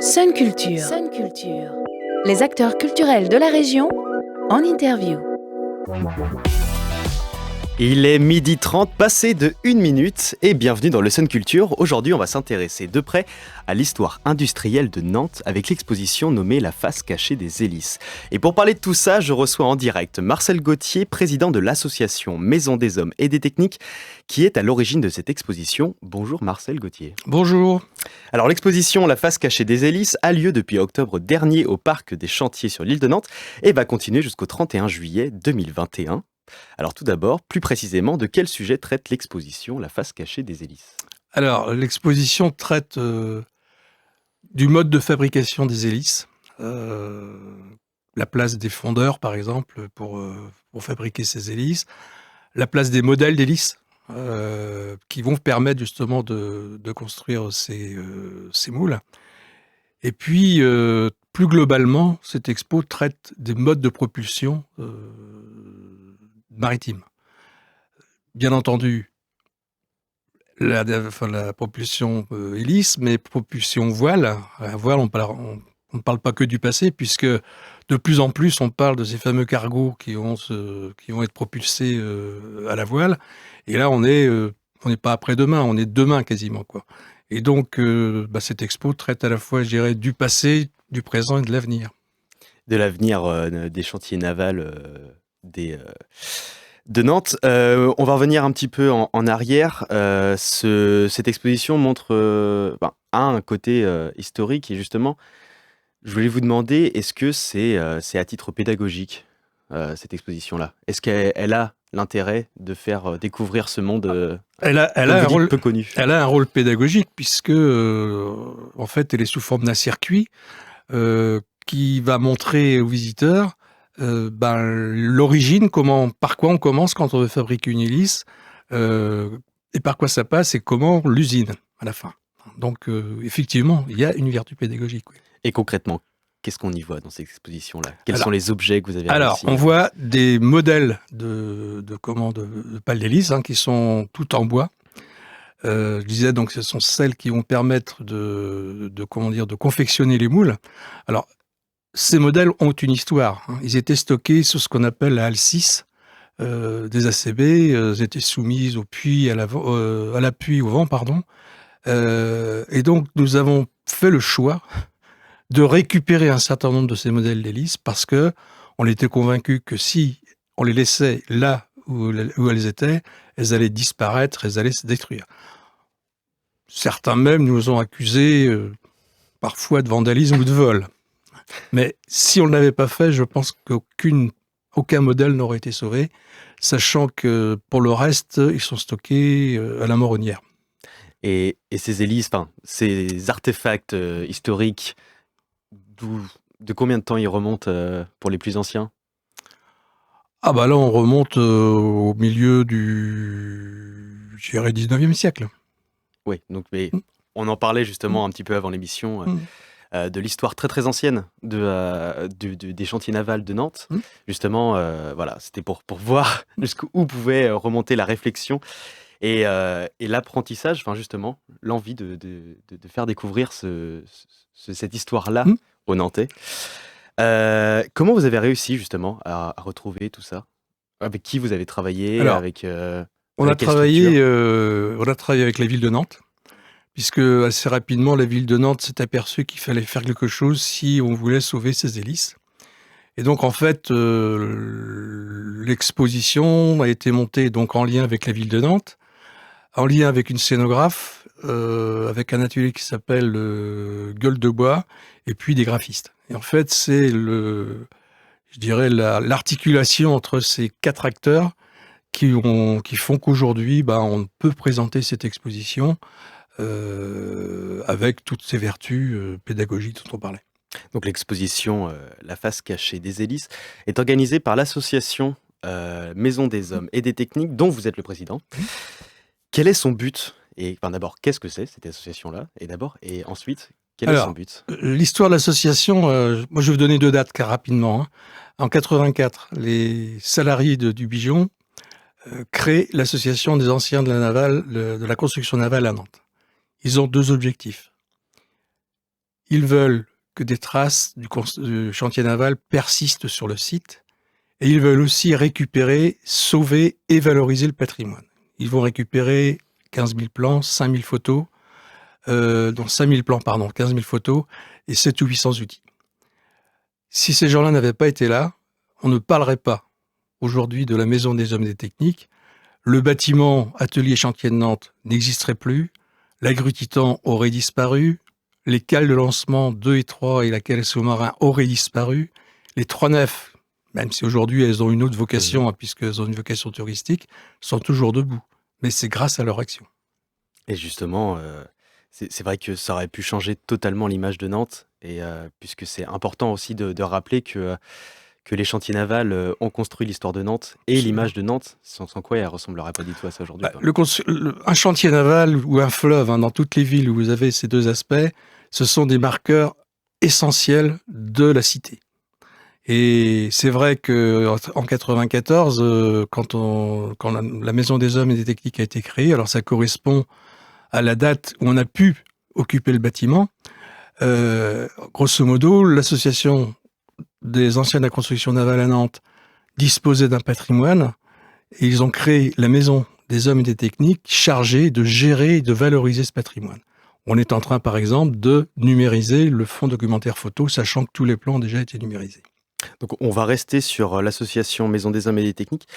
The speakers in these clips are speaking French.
Sun Culture. Les acteurs culturels de la région en interview. Il est 12h30, passé de 1 minute, et bienvenue dans le Sun Culture. Aujourd'hui, on va s'intéresser de près à l'histoire industrielle de Nantes avec l'exposition nommée La face cachée des hélices. Et pour parler de tout ça, je reçois en direct Marcel Gauthier, président de l'association Maison des Hommes et des Techniques, qui est à l'origine de cette exposition. Bonjour Marcel Gauthier. Bonjour. Alors l'exposition La face cachée des hélices a lieu depuis octobre dernier au Parc des Chantiers sur l'île de Nantes et va continuer jusqu'au 31 juillet 2021. Alors tout d'abord, plus précisément, de quel sujet traite l'exposition La face cachée des hélices ? Alors, l'exposition traite du mode de fabrication des hélices, la place des fondeurs, par exemple, pour fabriquer ces hélices, la place des modèles d'hélices, qui vont permettre justement de construire ces moules. Et puis, plus globalement, cette expo traite des modes de propulsion maritime. Bien entendu, la propulsion hélice, mais propulsion voile. À voile, on ne parle pas que du passé, puisque de plus en plus, on parle de ces fameux cargos qui vont être propulsés à la voile. Et là, on n'est pas après-demain, on est demain quasiment, quoi. Et donc, cette expo traite à la fois, je dirais, du passé, du présent et de l'avenir. De l'avenir des chantiers navals de Nantes. On va revenir un petit peu en arrière. Cette exposition montre a un côté historique et justement, je voulais vous demander, est-ce que c'est à titre pédagogique, cette exposition-là ? Est-ce qu'elle a l'intérêt de faire découvrir ce monde elle a un rôle peu connu ? Elle a un rôle pédagogique puisque, en fait, elle est sous forme d'un circuit qui va montrer aux visiteurs l'origine, par quoi on commence quand on veut fabriquer une hélice, et par quoi ça passe et comment l'usine à la fin. Donc effectivement, il y a une vertu pédagogique. Oui. Et concrètement, qu'est-ce qu'on y voit dans cette exposition-là ? Quels sont les objets que vous avez réussi ? On voit des modèles de pales d'hélice qui sont tout en bois. Je disais donc, ce sont celles qui vont permettre de confectionner les moules. Alors, ces modèles ont une histoire. Ils étaient stockés sur ce qu'on appelle la halle 6 des ACB. Ils étaient soumises au puits, à l'appui, au vent, pardon. Et donc, nous avons fait le choix de récupérer un certain nombre de ces modèles d'hélices parce que on était convaincus que si on les laissait là où elles étaient, elles allaient disparaître, elles allaient se détruire. Certains même nous ont accusés parfois de vandalisme ou de vol. Mais si on ne l'avait pas fait, je pense qu'aucun modèle n'aurait été sauvé, sachant que pour le reste, ils sont stockés à la Moronnière. Et ces hélices, ces artefacts historiques, de combien de temps ils remontent pour les plus anciens ? Ah là, on remonte au milieu du 19e siècle. Oui, donc on en parlait justement un petit peu avant l'émission. De l'histoire très très ancienne des chantiers navals de Nantes. Justement, c'était pour voir jusqu'où pouvait remonter la réflexion et l'apprentissage, justement, l'envie de faire découvrir cette histoire-là aux Nantais. Comment vous avez réussi justement à retrouver tout ça ? Avec qui vous avez travaillé ? On a travaillé avec la ville de Nantes. Puisque assez rapidement, la ville de Nantes s'est aperçue qu'il fallait faire quelque chose si on voulait sauver ces hélices. Et donc, en fait, l'exposition a été montée donc en lien avec la ville de Nantes, en lien avec une scénographe, avec un atelier qui s'appelle Gueule de Bois, et puis des graphistes. Et en fait, c'est l'articulation entre ces 4 acteurs qui font qu'aujourd'hui, on peut présenter cette exposition avec toutes ces vertus pédagogiques dont on parlait. Donc l'exposition La face cachée des hélices est organisée par l'association Maison des Hommes et des Techniques, dont vous êtes le président. Quel est son but ? Et d'abord, qu'est-ce que c'est cette association-là ? Et ensuite, quel est son but ? L'histoire de l'association, moi je vais vous donner 2 dates rapidement. En 84, les salariés du Bijon créent l'association des anciens de la construction navale à Nantes. Ils ont 2 objectifs. Ils veulent que des traces du chantier naval persistent sur le site et ils veulent aussi récupérer, sauver et valoriser le patrimoine. Ils vont récupérer 15 000 plans, 5 000 photos, donc 5 000 plans, pardon, 15 000 photos et 700 ou 800 outils. Si ces gens-là n'avaient pas été là, on ne parlerait pas aujourd'hui de la Maison des Hommes et des Techniques. Le bâtiment Atelier Chantier de Nantes n'existerait plus, la grue Titan aurait disparu, les cales de lancement 2 et 3 et la cale sous-marin auraient disparu, les 3 nefs, même si aujourd'hui elles ont une autre vocation, puisqu'elles ont une vocation touristique, sont toujours debout. Mais c'est grâce à leur action. Et justement, c'est vrai que ça aurait pu changer totalement l'image de Nantes, et puisque c'est important aussi de rappeler que les chantiers navals ont construit l'histoire de Nantes et Absolument. l'image de Nantes, sans quoi elle ressemblerait pas du tout à ça aujourd'hui. Un chantier naval ou un fleuve, dans toutes les villes où vous avez ces deux aspects, ce sont des marqueurs essentiels de la cité. Et c'est vrai qu'en 1994, quand la Maison des Hommes et des Techniques a été créée, alors ça correspond à la date où on a pu occuper le bâtiment. Grosso modo, l'association des anciens de la construction navale à Nantes disposaient d'un patrimoine et ils ont créé la Maison des Hommes et des Techniques chargée de gérer et de valoriser ce patrimoine. On est en train, par exemple, de numériser le fonds documentaire photo, sachant que tous les plans ont déjà été numérisés. Donc on va rester sur l'association Maison des Hommes et des Techniques.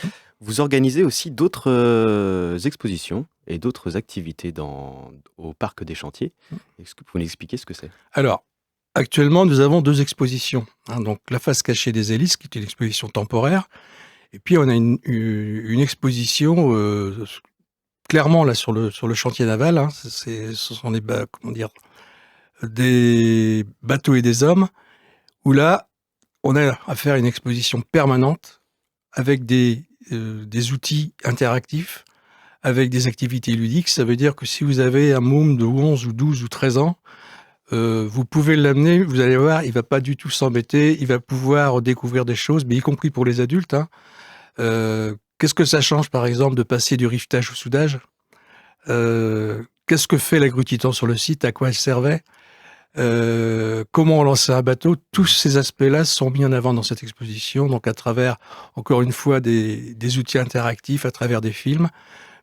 Vous organisez aussi d'autres expositions et d'autres activités au Parc des Chantiers. Est-ce que vous pouvez nous expliquer ce que c'est? Alors, actuellement, nous avons 2 expositions. Donc, la face cachée des hélices, qui est une exposition temporaire. Et puis, on a une exposition, clairement, là, sur le chantier naval. Ce sont des bateaux et des hommes, où là, on a à faire une exposition permanente avec des outils interactifs, avec des activités ludiques. Ça veut dire que si vous avez un môme de 11 ou 12 ou 13 ans, vous pouvez l'amener, vous allez voir, il va pas du tout s'embêter, il va pouvoir découvrir des choses, mais y compris pour les adultes. Qu'est-ce que ça change, par exemple, de passer du rivetage au soudage? Qu'est-ce que fait la grue Titan sur le site? À quoi elle servait? Comment on lançait un bateau? Tous ces aspects-là sont mis en avant dans cette exposition, donc à travers, encore une fois, des outils interactifs, à travers des films.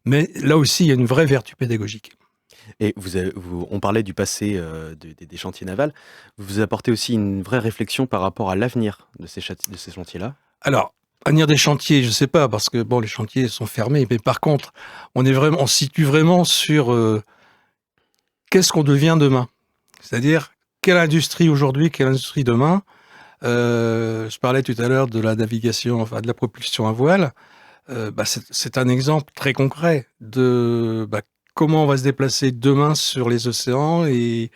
Mais là aussi, il y a une vraie vertu pédagogique. Et on parlait du passé des chantiers navals. Vous apportez aussi une vraie réflexion par rapport à l'avenir de ces chantiers-là? Alors, avenir des chantiers, je ne sais pas, parce que bon, les chantiers sont fermés. Mais par contre, on se situe vraiment sur qu'est-ce qu'on devient demain. C'est-à-dire, quelle industrie aujourd'hui, quelle industrie demain. Je parlais tout à l'heure de la navigation, enfin de la propulsion à voile. C'est un exemple très concret de comment on va se déplacer demain sur les océans. Et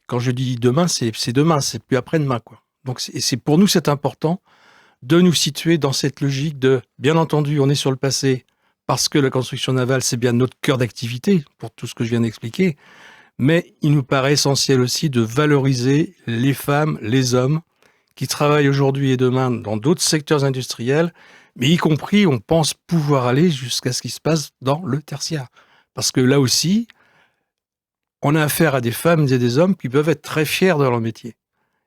quand je dis demain, c'est demain, c'est plus après-demain, quoi. Donc pour nous, c'est important de nous situer dans cette logique de, bien entendu, on est sur le passé parce que la construction navale, c'est bien notre cœur d'activité pour tout ce que je viens d'expliquer. Mais il nous paraît essentiel aussi de valoriser les femmes, les hommes qui travaillent aujourd'hui et demain dans d'autres secteurs industriels, mais y compris, on pense pouvoir aller jusqu'à ce qui se passe dans le tertiaire. Parce que là aussi, on a affaire à des femmes et des hommes qui peuvent être très fiers de leur métier.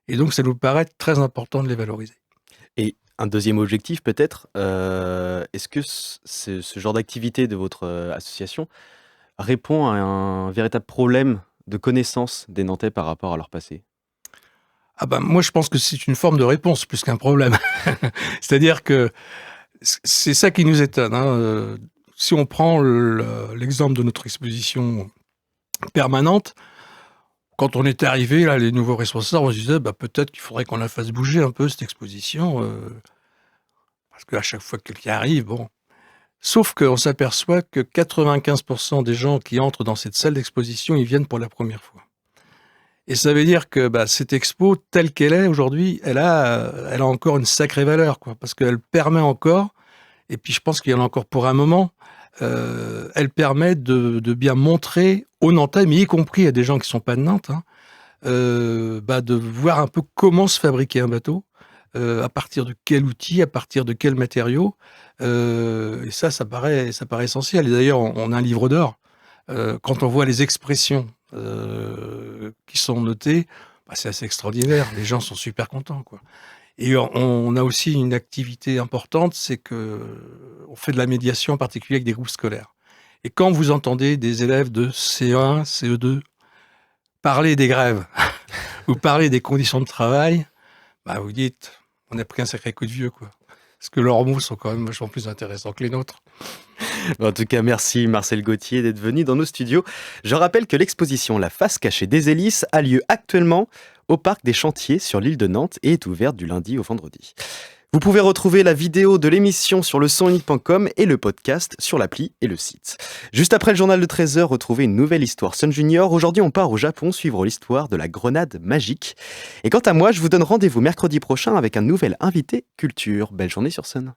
Et donc, ça nous paraît très important de les valoriser. Et un deuxième objectif, peut-être, est-ce que ce genre d'activité de votre association répond à un véritable problème de connaissance des Nantais par rapport à leur passé? Moi, je pense que c'est une forme de réponse plus qu'un problème. C'est-à-dire que c'est ça qui nous étonne. Si on prend l'exemple de notre exposition permanente, quand on était arrivé, là, les nouveaux responsables, on se disait peut-être qu'il faudrait qu'on la fasse bouger un peu, cette exposition, parce qu'à chaque fois que quelqu'un arrive, bon. Sauf qu'on s'aperçoit que 95% des gens qui entrent dans cette salle d'exposition, ils viennent pour la première fois. Et ça veut dire que cette expo, telle qu'elle est aujourd'hui, elle a encore une sacrée valeur, quoi, parce qu'elle permet encore, et puis je pense qu'il y en a encore pour un moment, elle permet de bien montrer aux Nantais, mais y compris à des gens qui ne sont pas de Nantes, de voir un peu comment se fabriquer un bateau, à partir de quel outil, à partir de quel matériau. Et ça paraît essentiel. Et d'ailleurs, on a un livre d'or. Quand on voit les expressions qui sont notées, c'est assez extraordinaire. Les gens sont super contents, quoi. Et on a aussi une activité importante, c'est qu'on fait de la médiation, en particulier avec des groupes scolaires. Et quand vous entendez des élèves de CE1, CE2 parler des grèves ou parler des conditions de travail, vous dites, on a pris un sacré coup de vieux, quoi. Parce que leurs mots sont quand même vachement plus intéressants que les nôtres. En tout cas, merci Marcel Gauthier d'être venu dans nos studios. Je rappelle que l'exposition La face cachée des hélices a lieu actuellement au Parc des Chantiers sur l'île de Nantes et est ouverte du lundi au vendredi. Vous pouvez retrouver la vidéo de l'émission sur lesonunique.com et le podcast sur l'appli et le site. Juste après le journal de 13h, retrouvez une nouvelle histoire Sun Junior. Aujourd'hui, on part au Japon suivre l'histoire de la grenade magique. Et quant à moi, je vous donne rendez-vous mercredi prochain avec un nouvel invité culture. Belle journée sur Sun.